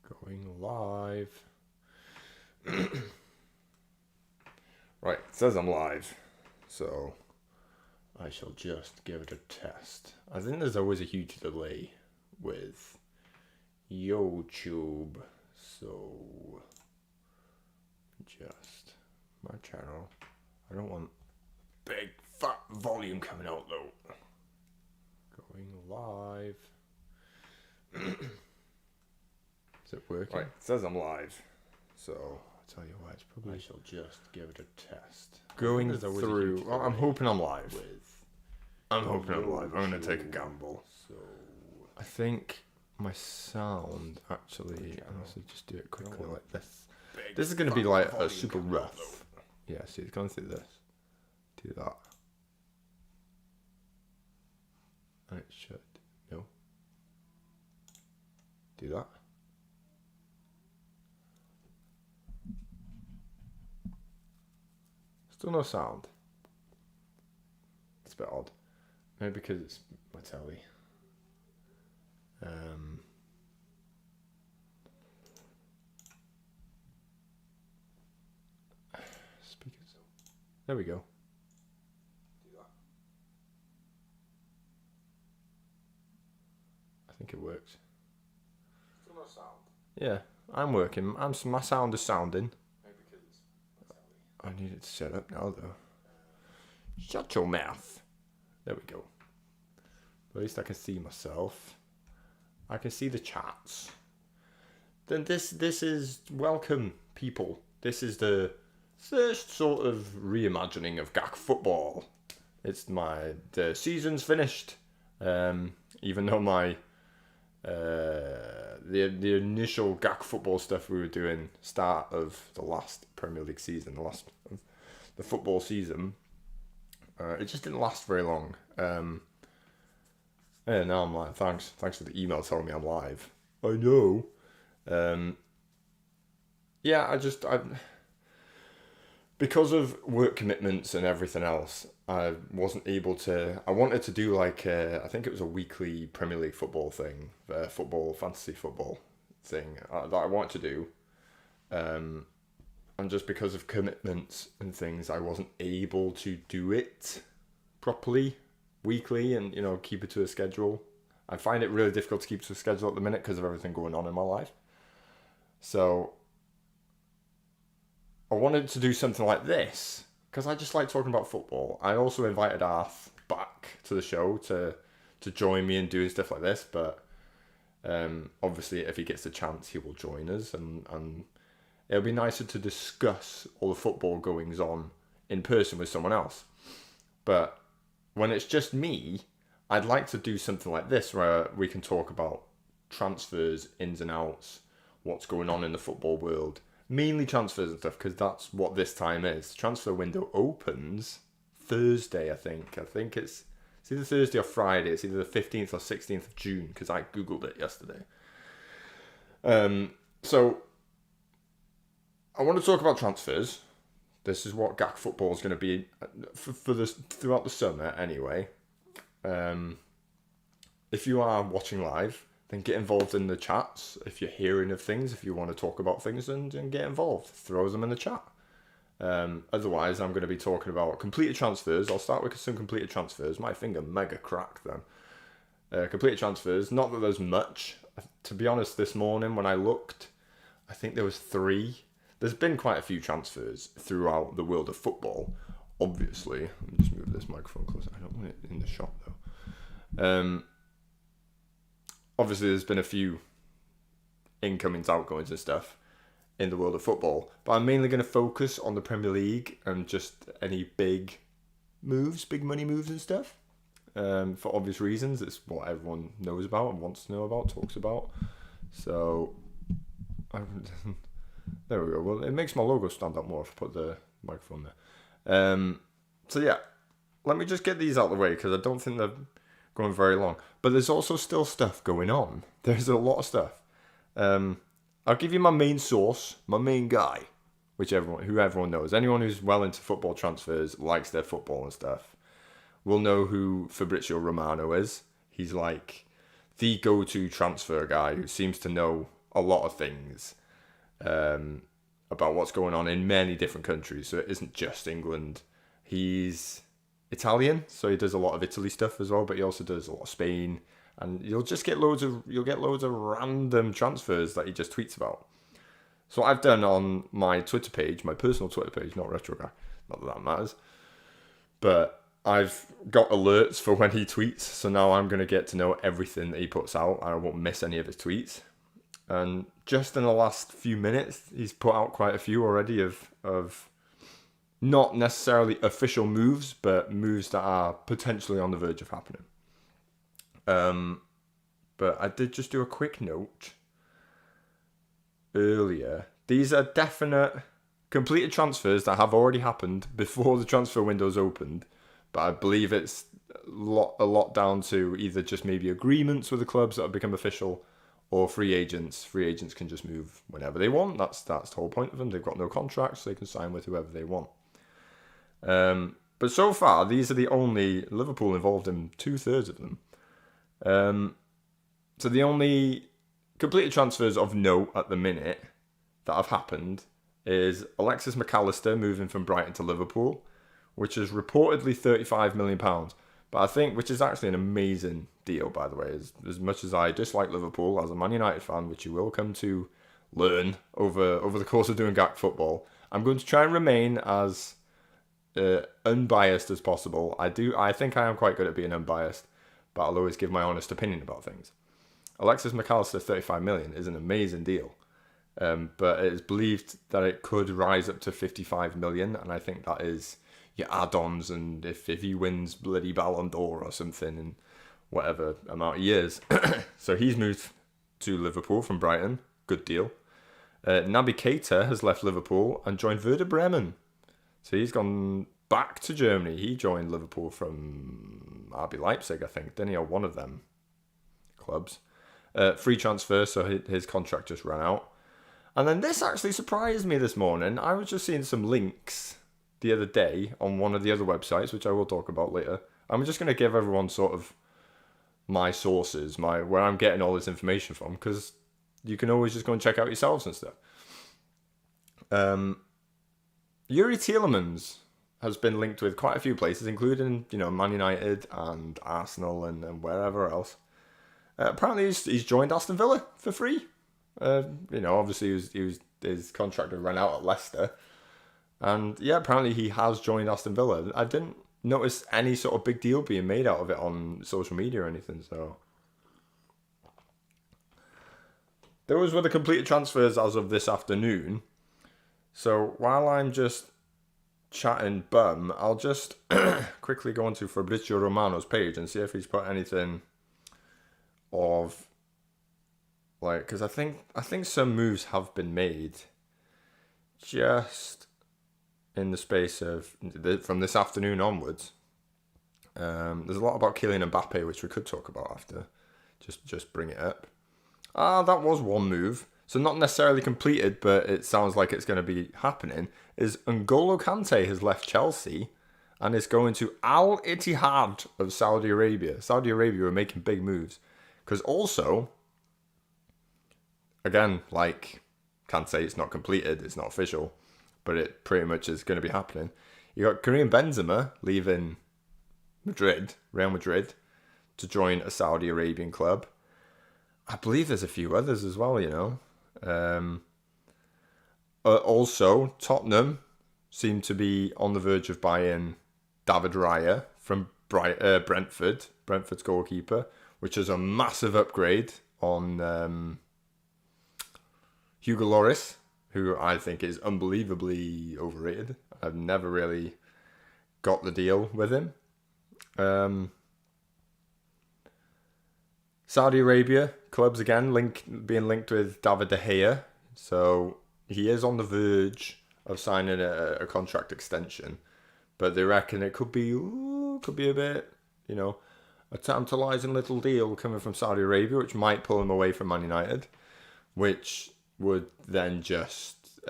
Going live. Right, it says I'm live, so I shall just give it a test. I think there's always a huge delay with YouTube, so just my channel. I don't want big fat volume coming out though. Going live. Is it working? Right, it says I'm live, so I'll tell you what, it's probably. I shall just give it a test. Going through. Well, I'm hoping I'm live. I'm hoping I'm live. I'm gonna take a gamble. So I think my sound actually. I'll just do it quickly like this. This is gonna be like a super rough. Yeah, see, it's going through this. Do that. And it should. No. Do that. Still no sound. It's a bit odd. Maybe because it's my telly. Speakers. There we go. Do that. I think it works. Still no sound. Yeah, I'm working. My sound is sounding. Maybe because it's my telly. I need it to set up now though. Shut your mouth. There we go. At least I can see myself. I can see the chats. Then this is welcome, people. This is the first sort of reimagining of Gak football. It's the season's finished. Even though my the initial Gak football stuff we were doing start of the last Premier League season, the football season, it just didn't last very long. And now I'm like, thanks for the email telling me I'm live. I know. Yeah, because of work commitments and everything else, I wasn't able to. I wanted to do like I think it was a weekly Premier League football thing, fantasy football thing that I wanted to do. And just because of commitments and things, I wasn't able to do it properly weekly and keep it to a schedule. I find it really difficult to keep to a schedule at the minute because of everything going on in my life. So I wanted to do something like this because I just like talking about football. I also invited Arth back to the show to join me in doing stuff like this, but obviously if he gets the chance he will join us, and it'll be nicer to discuss all the football goings on in person with someone else. But when it's just me, I'd like to do something like this where we can talk about transfers, ins and outs, what's going on in the football world. Mainly transfers and stuff, because that's what this time is. Transfer window opens Thursday, I think. I think it's either Thursday or Friday. It's either the 15th or 16th of June, because I Googled it yesterday. So I want to talk about transfers. This is what Gak football is going to be for this throughout the summer anyway. If you are watching live, then get involved in the chats. If you're hearing of things, if you want to talk about things, then get involved. Throw them in the chat. Otherwise, I'm going to be talking about completed transfers. I'll start with some completed transfers. My finger mega cracked then. Completed transfers. Not that there's much. To be honest, this morning when I looked, I think there was 3. There's been quite a few transfers throughout the world of football, obviously. Let me just move this microphone closer. I don't want it in the shot, though. Obviously, there's been a few incomings, outgoings and stuff in the world of football. But I'm mainly going to focus on the Premier League and just any big moves, big money moves and stuff. For obvious reasons. It's what everyone knows about and wants to know about, talks about. So there we go. Well, it makes my logo stand out more if I put the microphone there. So yeah, let me just get these out of the way because I don't think they're going very long. But there's also still stuff going on. There's a lot of stuff. I'll give you my main source, my main guy, who everyone knows. Anyone who's well into football transfers, likes their football and stuff, will know who Fabrizio Romano is. He's like the go-to transfer guy who seems to know a lot of things about what's going on in many different countries. So it isn't just England. He's Italian, so he does a lot of Italy stuff as well, but he also does a lot of Spain. And you'll get loads of random transfers that he just tweets about. So what I've done on my Twitter page, my personal Twitter page, not RetroGuy, not that matters, but I've got alerts for when he tweets, so now I'm going to get to know everything that he puts out. I won't miss any of his tweets. And just in the last few minutes, he's put out quite a few already of not necessarily official moves, but moves that are potentially on the verge of happening. But I did just do a quick note earlier. These are definite completed transfers that have already happened before the transfer window's opened. But I believe it's a lot down to either just maybe agreements with the clubs that have become official, or free agents. Free agents can just move whenever they want. That's the whole point of them. They've got no contracts, so they can sign with whoever they want. But so far, these are the only Liverpool involved in 2/3 of them. So the only completed transfers of note at the minute that have happened is Alexis McAllister moving from Brighton to Liverpool, which is reportedly £35 million. But I think, which is actually an amazing deal, by the way, as much as I dislike Liverpool as a Man United fan, which you will come to learn over the course of doing Gak football, I'm going to try and remain as unbiased as possible. I think I am quite good at being unbiased, but I'll always give my honest opinion about things. Alexis McAllister, 35 million, is an amazing deal. But it is believed that it could rise up to 55 million, and I think that is your add-ons, and if he wins bloody Ballon d'Or or something in whatever amount of years. So he's moved to Liverpool from Brighton. Good deal. Naby Keita has left Liverpool and joined Werder Bremen. So he's gone back to Germany. He joined Liverpool from RB Leipzig, I think, didn't he? Or one of them clubs. Free transfer, so his contract just ran out. And then this actually surprised me this morning. I was just seeing some links the other day on one of the other websites, which I will talk about later. I'm just going to give everyone sort of my sources, where I'm getting all this information from, because you can always just go and check out yourselves and stuff. Yuri Tielemans has been linked with quite a few places, including Man United and Arsenal and wherever else. Apparently, he's joined Aston Villa for free. Obviously his contract had run out at Leicester, and yeah, apparently he has joined Aston Villa. I didn't notice any sort of big deal being made out of it on social media or anything. So those were the completed transfers as of this afternoon. So while I'm just chatting bum, I'll just quickly go onto Fabrizio Romano's page and see if he's put anything of, like, because I think some moves have been made just in the space of from this afternoon onwards. There's a lot about Kylian Mbappe, which we could talk about after. Just bring it up. That was one move. So not necessarily completed, but it sounds like it's going to be happening. Is N'Golo Kante has left Chelsea and is going to Al Ittihad of Saudi Arabia. Saudi Arabia are making big moves. Because also, again, like Kante, it's not completed, it's not official, but it pretty much is going to be happening. You got Karim Benzema leaving Real Madrid, to join a Saudi Arabian club. I believe there's a few others as well, Also, Tottenham seem to be on the verge of buying David Raya from Brentford's goalkeeper, which is a massive upgrade on Hugo Lloris, who I think is unbelievably overrated. I've never really got the deal with him. Saudi Arabia clubs again being linked with David De Gea, so he is on the verge of signing a contract extension, but they reckon it could be a bit, a tantalising little deal coming from Saudi Arabia, which might pull him away from Man United, which would then just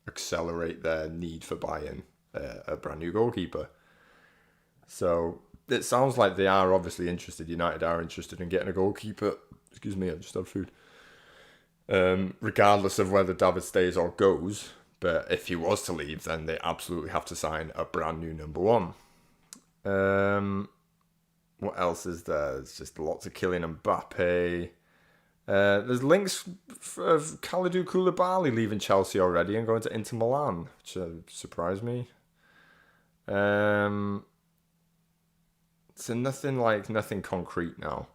accelerate their need for buying a brand new goalkeeper. So it sounds like they are obviously interested. United are interested in getting a goalkeeper. Excuse me, I just had food. regardless of whether David stays or goes. But if he was to leave, then they absolutely have to sign a brand new number one. What else is there? There's just lots of Kylian Mbappe. There's links of Kalidou Koulibaly leaving Chelsea already and going to Inter Milan, which surprised me. So nothing concrete now.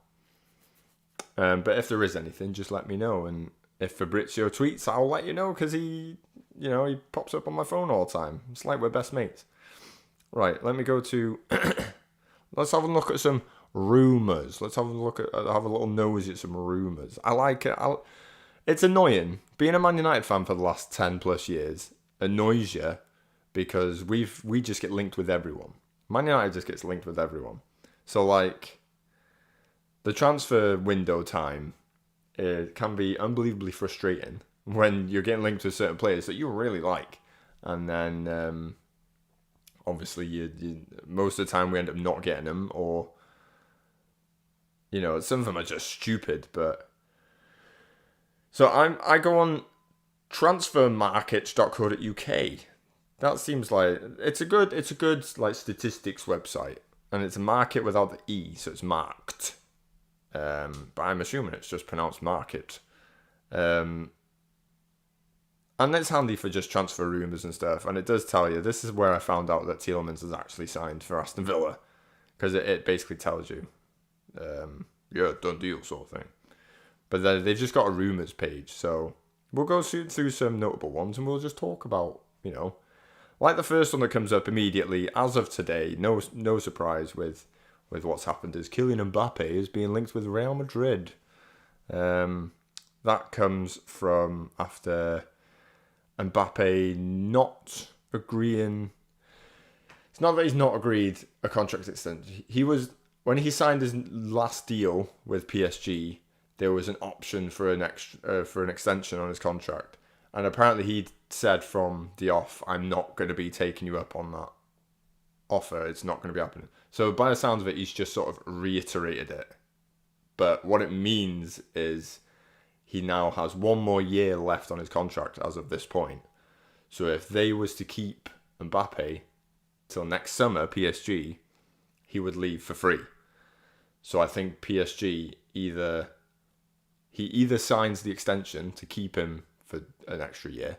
But if there is anything, just let me know. And if Fabrizio tweets, I'll let you know, because he pops up on my phone all the time. It's like we're best mates. Right, let me go to... Let's have a look at some rumours. Let's have a little nosy at some rumours. I like it. It's annoying. Being a Man United fan for the last 10 plus years annoys you, because we just get linked with everyone. Man United just gets linked with everyone. So, like, the transfer window time, it can be unbelievably frustrating when you're getting linked with certain players that you really like. And then, obviously, you most of the time we end up not getting them, or, some of them are just stupid. But so I go on transfermarket.co.uk. That seems like it's a good like statistics website, and it's a market without the E, so it's marked. But I'm assuming it's just pronounced market. And it's handy for just transfer rumours and stuff. And it does tell you, this is where I found out that Tielemans has actually signed for Aston Villa. Because it basically tells you, done deal sort of thing. But then they've just got a rumours page. So we'll go through some notable ones, and we'll just talk about, like the first one that comes up immediately, as of today, no surprise with what's happened, is Kylian Mbappe is being linked with Real Madrid. That comes from after Mbappe not agreeing. It's not that he's not agreed a contract extension. When he signed his last deal with PSG, there was an option for an extension on his contract, and apparently he said from the off, "I'm not going to be taking you up on that offer. It's not going to be happening." So by the sounds of it, he's just sort of reiterated it. But what it means is he now has one more year left on his contract as of this point. So if they was to keep Mbappe till next summer, PSG, he would leave for free. So I think PSG either signs the extension to keep him for an extra year,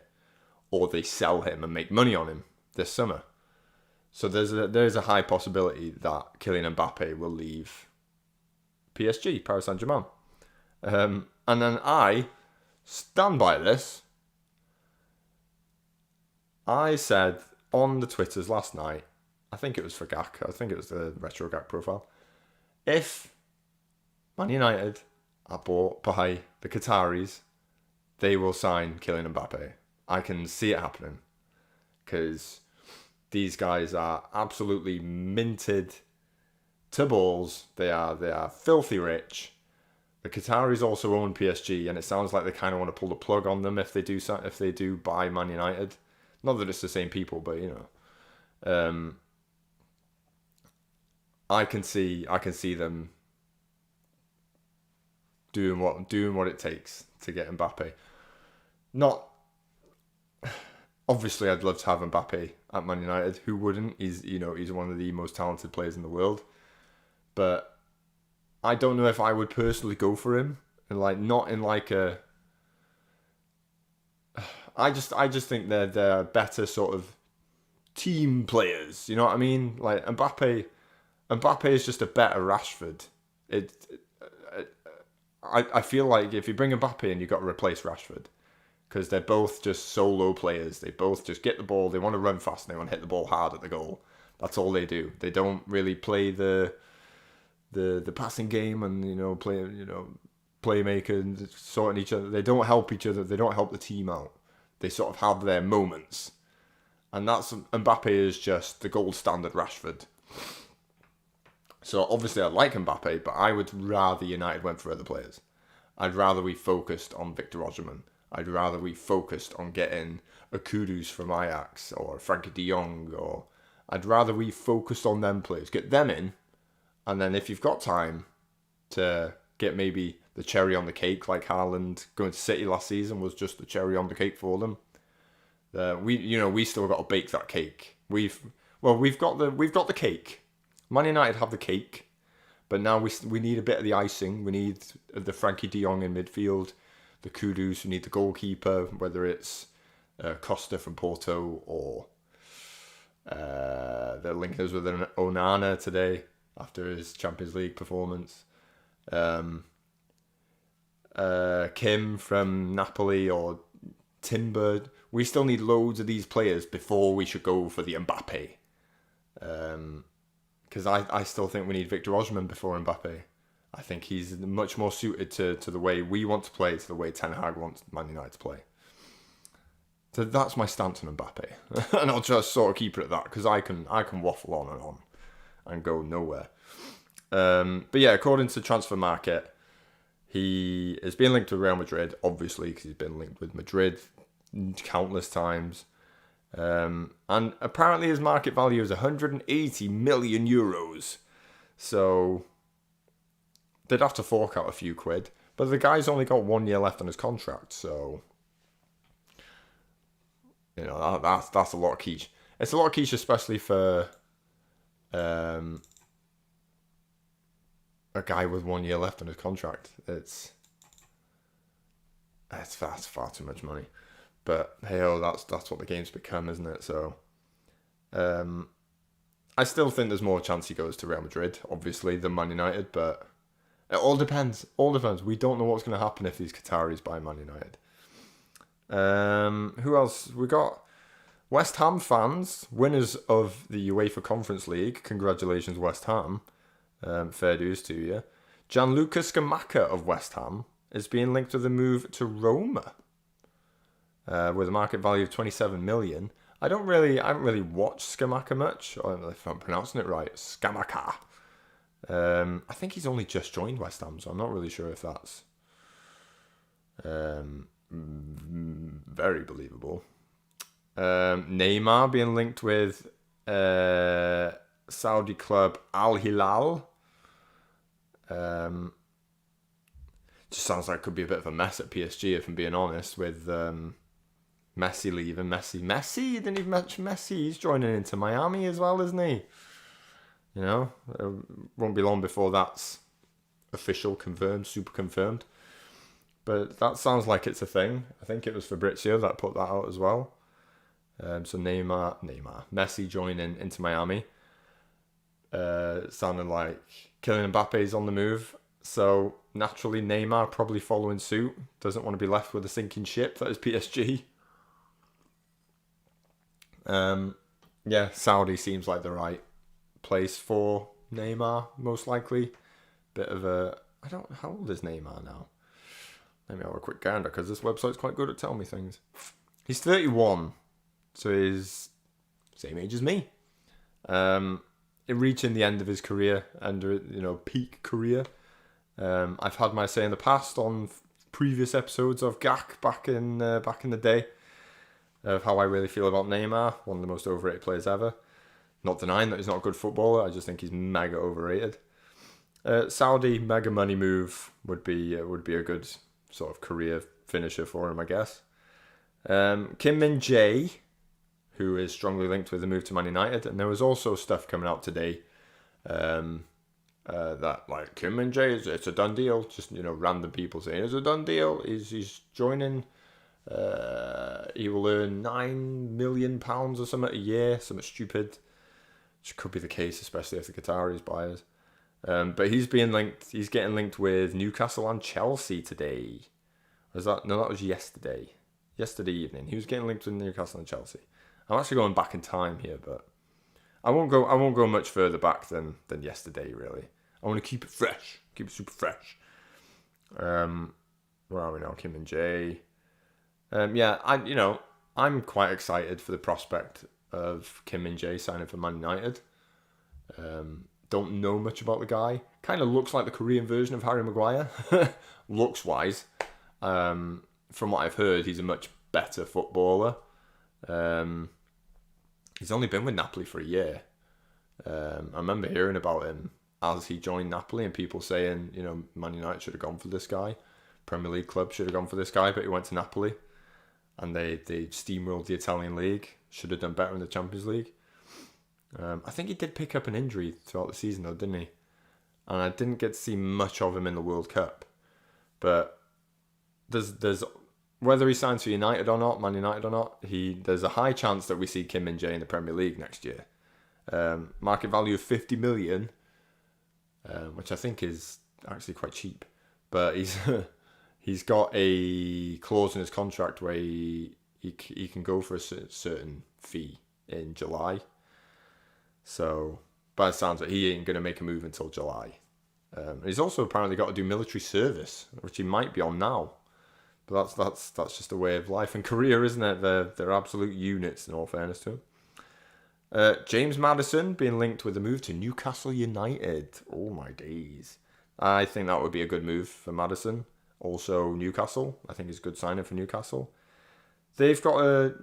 or they sell him and make money on him this summer. So there's a high possibility that Kylian Mbappe will leave PSG, Paris Saint-Germain. And then I stand by this. I said on the Twitters last night, I think it was for Gak, I think it was the Retro Gak profile, if Man United are bought by the Qataris, they will sign Kylian Mbappe. I can see it happening, because these guys are absolutely minted to balls. They are filthy rich. The Qataris also own PSG, and it sounds like they kind of want to pull the plug on them if they do buy Man United. Not that it's the same people, but I can see them doing what it takes to get Mbappe. Not obviously, I'd love to have Mbappe at Man United. Who wouldn't? He's one of the most talented players in the world. But I don't know if I would personally go for him, and not in a. I just think they're better sort of team players. You know what I mean? Like Mbappe is just a better Rashford. I feel like if you bring Mbappe in, you've got to replace Rashford, because they're both just solo players. They both just get the ball. They want to run fast, and they want to hit the ball hard at the goal. That's all they do. They don't really play the passing game and playmaker and sorting each other. They don't help each other. They don't help the team out. They sort of have their moments, and Mbappe is just the gold standard Rashford. So obviously I like Mbappe, but I would rather United went for other players. I'd rather we focused on Victor Osimhen. I'd rather we focused on getting a Kudus from Ajax or Frankie de Jong, or I'd rather we focused on them players, get them in, and then if you've got time to get maybe the cherry on the cake, like Haaland going to City last season was just the cherry on the cake for them. We still got to bake that cake. We've got the cake. Man United have the cake, but now we need a bit of the icing. We need the Frankie De Jong in midfield, the Kudus. We need the goalkeeper, whether it's Costa from Porto or they're linking us with an Onana today after his Champions League performance. Kim from Napoli or Timber. We still need loads of these players before we should go for the Mbappe. Because I still think we need Victor Osimhen before Mbappe. I think he's much more suited to the way we want to play, to the way Ten Hag wants Man United to play. So that's my stance on Mbappe. And I'll just sort of keep it at that, because I can waffle on and go nowhere. But yeah, according to Transfer Market, he is being linked to Real Madrid, obviously, because he's been linked with Madrid countless times. And apparently his market value is 180 million euros. So they'd have to fork out a few quid. But the guy's only got 1 year left on his contract, so that's a lot of quiche. It's a lot of quiche, especially for a guy with 1 year left on his contract. That's far too much money. But hey, that's what the game's become, isn't it? So, I still think there's more chance he goes to Real Madrid, obviously, than Man United. But it all depends. We don't know what's going to happen if these Qataris buy Man United. Who else? We got West Ham fans, winners of the UEFA Conference League. Congratulations, West Ham. Fair dues to you. Gianluca Scamacca of West Ham is being linked with a move to Roma. With a market value of 27 million. I haven't really watched Scamacca much. I don't know if I'm pronouncing it right. Scamacca. I think he's only just joined West Ham, so I'm not really sure if that's very believable. Neymar being linked with Saudi club Al Hilal. Just sounds like it could be a bit of a mess at PSG, if I'm being honest, with Messi leaving. Messi? You didn't even mention Messi. He's joining into Miami as well, isn't he? It won't be long before that's official, confirmed, super confirmed. But that sounds like it's a thing. I think it was Fabrizio that put that out as well. So Messi joining into Miami. Sounding like Kylian Mbappe's on the move. So naturally, Neymar probably following suit. Doesn't want to be left with a sinking ship. That is PSG. Saudi seems like the right place for Neymar, most likely. Bit of a... how old is Neymar now? Let me have a quick gander, because this website's quite good at telling me things. He's 31, so he's same age as me. Reaching the end of his career, peak career. I've had my say in the past on previous episodes of Gak back in the day of how I really feel about Neymar, one of the most overrated players ever. Not denying that he's not a good footballer, I just think he's mega overrated. Saudi mega money move would be a good sort of career finisher for him, I guess. Kim Min-jae, who is strongly linked with the move to Man United, and there was also stuff coming out today that like Kim Min-jae, it's a done deal. Just random people saying it's a done deal. He's joining. He will earn £9 million or something a year, something stupid. Which could be the case, especially if the Qataris buyers. But he's getting linked with Newcastle and Chelsea today. That was yesterday. Yesterday evening. He was getting linked with Newcastle and Chelsea. I'm actually going back in time here, but I won't go much further back than yesterday, really. I want to keep it fresh. Keep it super fresh. Where are we now? Kim and Jay. I'm quite excited for the prospect of Kim and Jay signing for Man United. Don't know much about the guy. Kind of looks like the Korean version of Harry Maguire, looks wise. From what I've heard, he's a much better footballer. He's only been with Napoli for a year. I remember hearing about him as he joined Napoli, and people saying, Man United should have gone for this guy, Premier League club should have gone for this guy, but he went to Napoli, and they steamrolled the Italian league. Should have done better in the Champions League. I think he did pick up an injury throughout the season, though, didn't he? And I didn't get to see much of him in the World Cup. But there's whether he signs for United or not, Man United or not, there's a high chance that we see Kim Min-jae in the Premier League next year. Market value of 50 million, which I think is actually quite cheap. But he's got a clause in his contract where he can go for a certain fee in July. So, by the sounds of it, he ain't going to make a move until July. He's also apparently got to do military service, which he might be on now. But that's just a way of life and career, isn't it? They're absolute units, in all fairness to him. James Maddison being linked with a move to Newcastle United. Oh my days. I think that would be a good move for Maddison. Also Newcastle. I think it's a good signing for Newcastle. Newcastle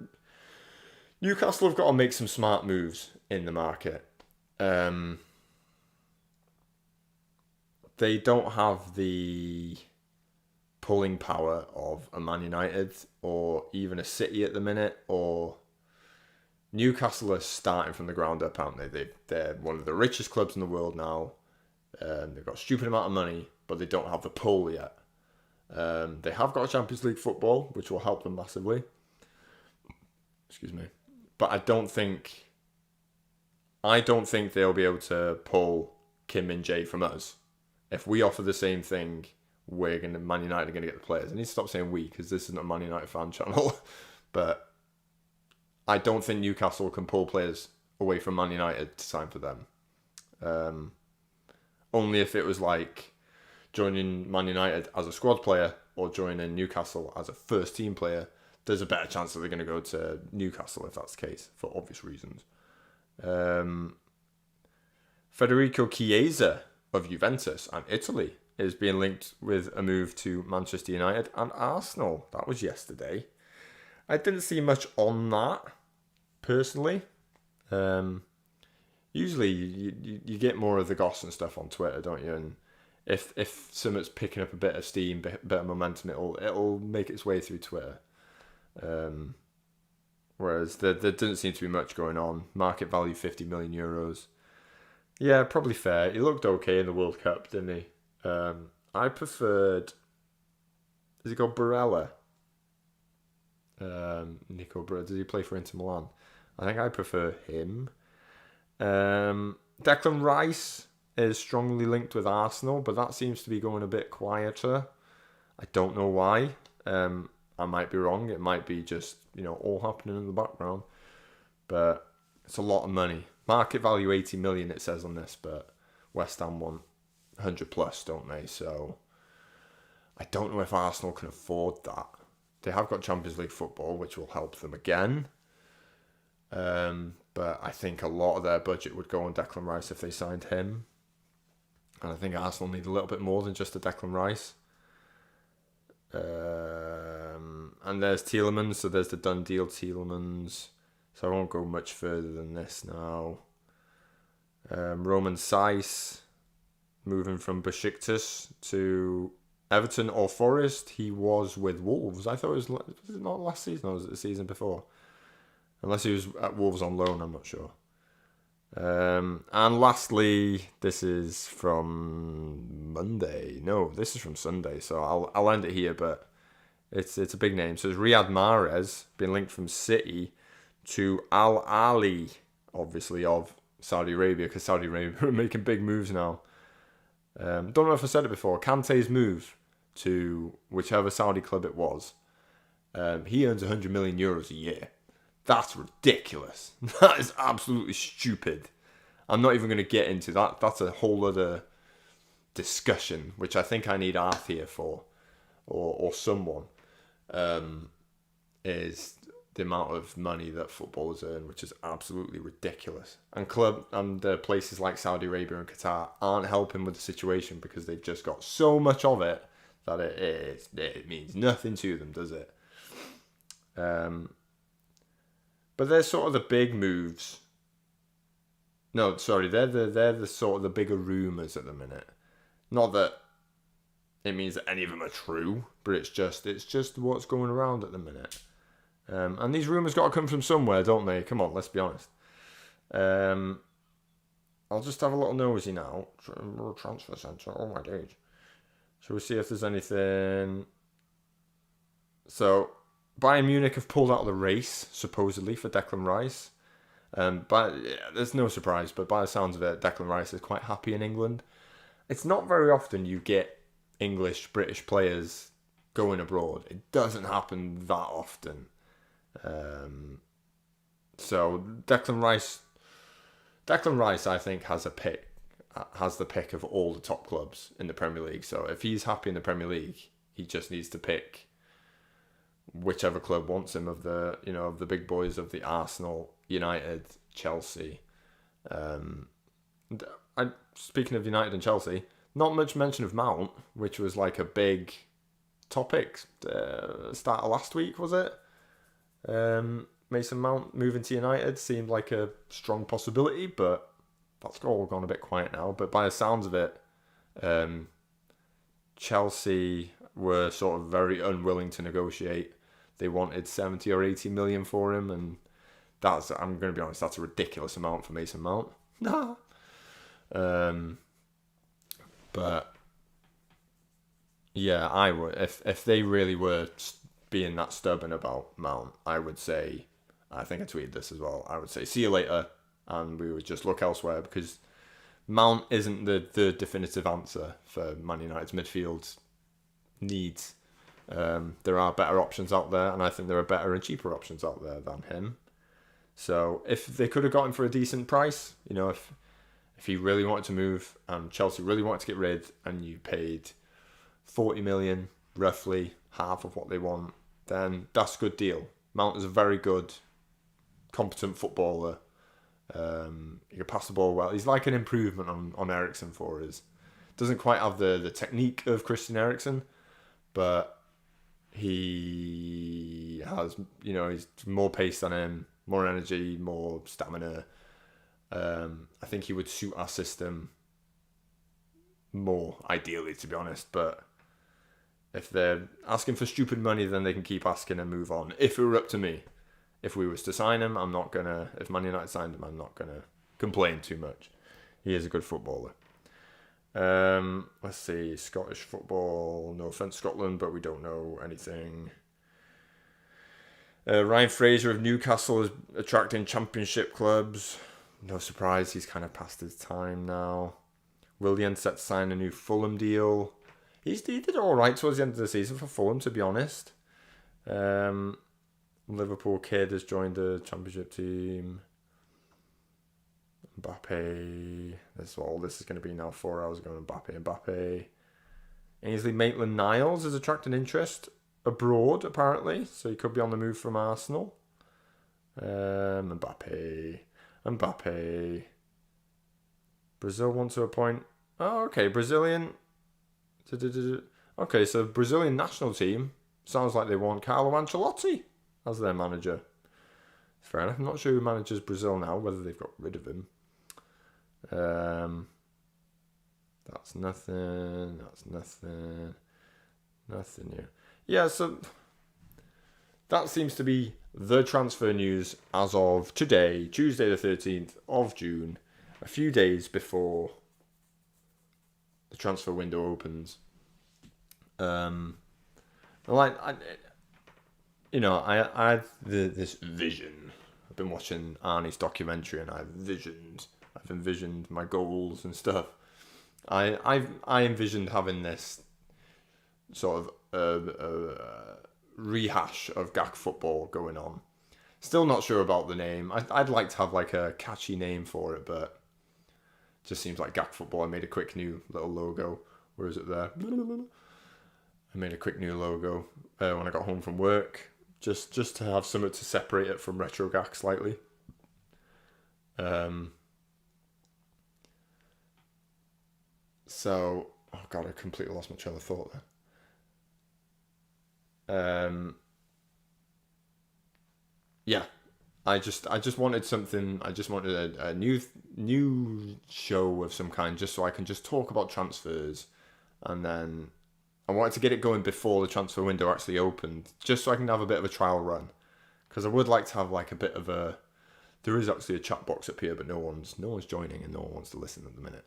have got to make some smart moves in the market. They don't have the pulling power of a Man United or even a City at the minute, or Newcastle are starting from the ground up, aren't they? They're one of the richest clubs in the world now. They've got a stupid amount of money, but they don't have the pull yet. They have got a Champions League football, which will help them massively. Excuse me. But I don't think they'll be able to pull Kim Min-jae from us. If we offer the same thing, Man United are going to get the players. I need to stop saying we, because this isn't a Man United fan channel. But I don't think Newcastle can pull players away from Man United to sign for them. Only if it was like joining Man United as a squad player or joining Newcastle as a first team player, there's a better chance that they're going to go to Newcastle if that's the case, for obvious reasons. Federico Chiesa of Juventus and Italy is being linked with a move to Manchester United and Arsenal. That was yesterday. I didn't see much on that, personally. Usually you get more of the goss and stuff on Twitter, don't you? And if something's picking up a bit of steam, bit of momentum, it'll make its way through Twitter. Whereas there didn't seem to be much going on. Market value 50 million euros. Yeah, probably fair. He looked okay in the World Cup, didn't he? I preferred... Is he called Barella? Nico Barella. Did he play for Inter Milan? I think I prefer him. Declan Rice is strongly linked with Arsenal, but that seems to be going a bit quieter. I don't know why. I might be wrong. It might be just, all happening in the background. But it's a lot of money. Market value 80 million, it says on this, but West Ham want 100 plus, don't they? So I don't know if Arsenal can afford that. They have got Champions League football, which will help them again. But I think a lot of their budget would go on Declan Rice if they signed him. And I think Arsenal need a little bit more than just a Declan Rice. And there's Tielemans, so there's the done deal Tielemans. So I won't go much further than this now. Roman Saiss moving from Besiktas to Everton or Forest. He was with Wolves. I thought was it not last season or was it the season before? Unless he was at Wolves on loan, I'm not sure. And lastly, this is from Monday. No, this is from Sunday, so I'll end it here, but it's a big name. So it's Riyad Mahrez, been linked from City to Al Ahly, obviously, of Saudi Arabia, because Saudi Arabia are making big moves now. Don't know if I said it before. Kante's move to whichever Saudi club it was, he earns 100 million euros a year. That's ridiculous. That is absolutely stupid. I'm not even going to get into that. That's a whole other discussion, which I think I need Arth here for, or someone, is the amount of money that footballers earn, which is absolutely ridiculous. And places like Saudi Arabia and Qatar aren't helping with the situation because they've just got so much of it that it means nothing to them, does it? But there's sort of the big moves No, sorry, they're the sort of the bigger rumours at the minute. Not that it means that any of them are true, but it's just what's going around at the minute. And these rumours got to come from somewhere, don't they? Come on, let's be honest. I'll just have a little nosy now. Transfer centre. Oh my days. Shall we see if there's anything? So, Bayern Munich have pulled out of the race, supposedly, for Declan Rice. But yeah, there's no surprise, but by the sounds of it, Declan Rice is quite happy in England. It's not very often you get English, British players going abroad. It doesn't happen that often. So Declan Rice, I think, has the pick of all the top clubs in the Premier League. So if he's happy in the Premier League, he just needs to pick whichever club wants him of the big boys of the Arsenal, United, Chelsea. Speaking of United and Chelsea, not much mention of Mount, which was like a big topic start of last week, was it? Mason Mount moving to United seemed like a strong possibility, but that's all gone a bit quiet now. But by the sounds of it, Chelsea were sort of very unwilling to negotiate. They wanted 70 or 80 million for him, and I'm going to be honest, that's a ridiculous amount for Mason Mount. Nah. But yeah, I would, if they really were being that stubborn about Mount, I would say, I think I tweeted this as well, I would say see you later, and we would just look elsewhere, because Mount isn't the definitive answer for Man United's midfield needs. There are better options out there, and I think there are better and cheaper options out there than him. So if they could have got him for a decent price, if he really wanted to move and Chelsea really wanted to get rid, and you paid 40 million, roughly half of what they want, then that's a good deal. Mount is a very good, competent footballer. He can pass the ball well. He's like an improvement on Eriksen for us. Doesn't quite have the technique of Christian Eriksen, but he has, he's more pace than him, more energy, more stamina. I think he would suit our system more, ideally, to be honest. But if they're asking for stupid money, then they can keep asking and move on. If it were up to me, if we was to sign him, if Man United signed him, I'm not going to complain too much. He is a good footballer. Let's see, Scottish football. No offence, Scotland, but we don't know anything. Ryan Fraser of Newcastle is attracting Championship clubs. No surprise, he's kind of past his time now. Willian set to sign a new Fulham deal. He did all right towards the end of the season for Fulham, to be honest. Liverpool kid has joined the Championship team. Mbappe. This is going to be now 4 hours ago. Mbappe. Ainsley Maitland-Niles is attracting interest abroad, apparently. So he could be on the move from Arsenal. Mbappe. Brazil want to appoint... Oh, okay. Brazilian... Okay, so Brazilian national team sounds like they want Carlo Ancelotti as their manager. Fair enough. I'm not sure who manages Brazil now, whether they've got rid of him. That's nothing. Nothing new. Yeah, so that seems to be the transfer news as of today, Tuesday the 13th of June, a few days before the transfer window opens. I had this vision. I've been watching Arnie's documentary, and I've envisioned my goals and stuff. I envisioned having this sort of rehash of Gak football going on. Still not sure about the name. I'd like to have like a catchy name for it, but it just seems like Gak football. I made a quick new little logo. Where is it there? I made a quick new logo when I got home from work, just to have something to separate it from Retro Gak slightly. So, oh god, I completely lost my train of thought there. Yeah, I just wanted something. I just wanted a new show of some kind, just so I can just talk about transfers, and then I wanted to get it going before the transfer window actually opened, just so I can have a bit of a trial run, because I would like to have like a bit of a. There is actually a chat box up here, but no one's joining and no one wants to listen at the minute,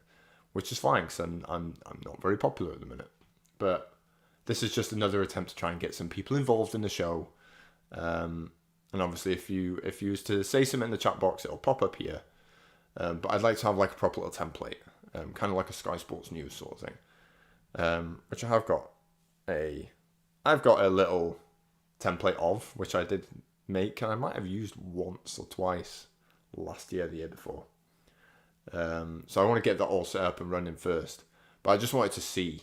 which is fine because I'm not very popular at the minute. But this is just another attempt to try and get some people involved in the show. And obviously, if you was to say something in the chat box, it'll pop up here. But I'd like to have like a proper little template, kind of like a Sky Sports News sort of thing, which I have got I've got a little template of, which I did make, and I might have used once or twice last year, the year before. So I want to get that all set up and running first. But I just wanted to see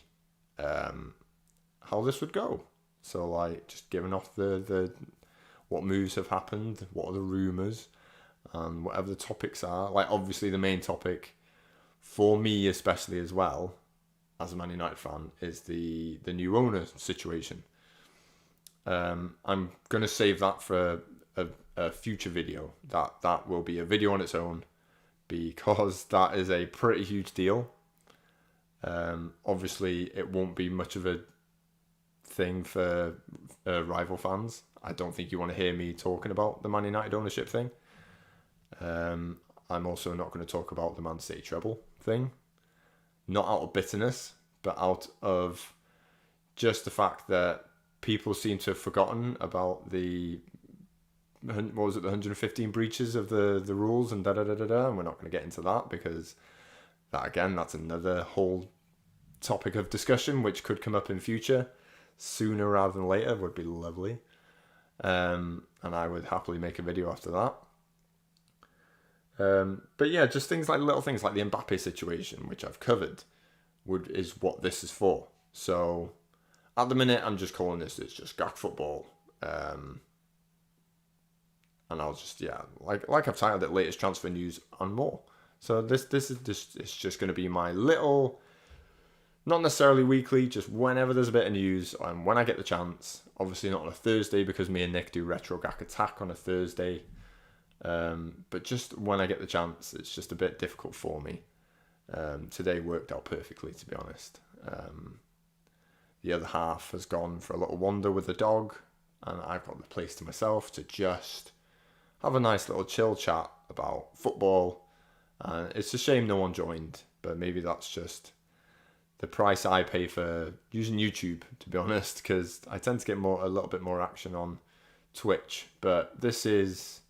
how this would go. So like just giving off the what moves have happened, what are the rumours, and whatever the topics are. Like obviously the main topic for me especially as well, as a Man United fan, is the new owner situation. I'm going to save that for a future video. That will be a video on its own, because that is a pretty huge deal. Obviously, it won't be much of a thing for rival fans. I don't think you want to hear me talking about the Man United ownership thing. I'm also not going to talk about the Man City treble thing. Not out of bitterness, but out of just the fact that people seem to have forgotten about the 115 breaches of the rules and da-da-da-da-da, and we're not going to get into that, because that's another whole topic of discussion which could come up in future. Sooner rather than later would be lovely. And I would happily make a video after that. But yeah, just little things like the Mbappe situation, which I've covered, is what this is for. So at the minute, I'm just calling it's just Gak Football. And I'll just, like I've titled it, latest transfer news and more. So this is it's just going to be my little, not necessarily weekly, just whenever there's a bit of news and when I get the chance. Obviously not on a Thursday, because me and Nick do Retro Gak Attack on a Thursday. But just when I get the chance, it's just a bit difficult for me. Today worked out perfectly, to be honest. The other half has gone for a little wander with the dog, and I've got the place to myself to just have a nice little chill chat about football. It's a shame no one joined, but maybe that's just the price I pay for using YouTube, to be honest, because I tend to get a little bit more action on Twitch. But this is,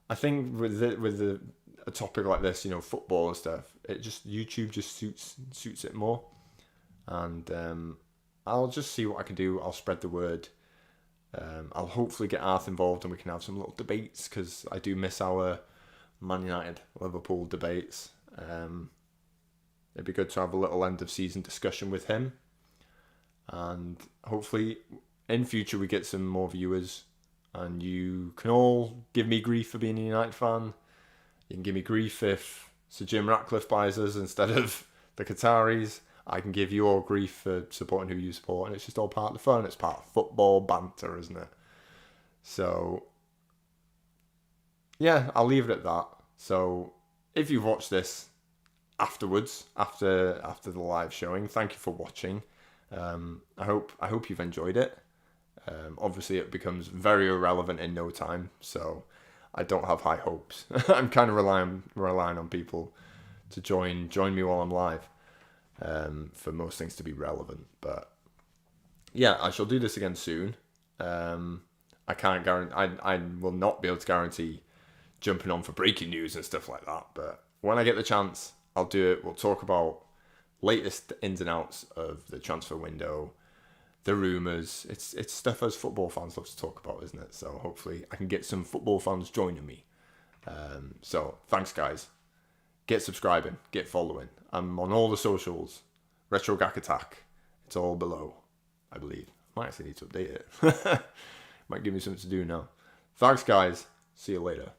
I think, with a topic like this, football and stuff, YouTube just suits it more. And I'll just see what I can do. I'll spread the word. I'll hopefully get Arth involved and we can have some little debates, because I do miss our Man United Liverpool debates. It'd be good to have a little end of season discussion with him, and hopefully in future we get some more viewers, and you can all give me grief for being a United fan. You can give me grief if Sir Jim Ratcliffe buys us instead of the Qataris. I can give you all grief for supporting who you support, and it's just all part of the fun. It's part of football banter, isn't it? So yeah, I'll leave it at that. So if you've watched this afterwards, after the live showing, thank you for watching. I hope you've enjoyed it. Obviously it becomes very irrelevant in no time, so I don't have high hopes. I'm kind of relying on people to join me while I'm live, for most things to be relevant. But yeah, I shall do this again soon. I can't guarantee, I will not be able to guarantee jumping on for breaking news and stuff like that, but when I get the chance, I'll do it. We'll talk about latest ins and outs of the transfer window, the rumours. It's stuff us football fans love to talk about, isn't it? So hopefully I can get some football fans joining me. So thanks, guys. Get subscribing, get following. I'm on all the socials. Retro Gak Attack. It's all below, I believe. Might actually need to update it. Might give me something to do now. Thanks, guys. See you later.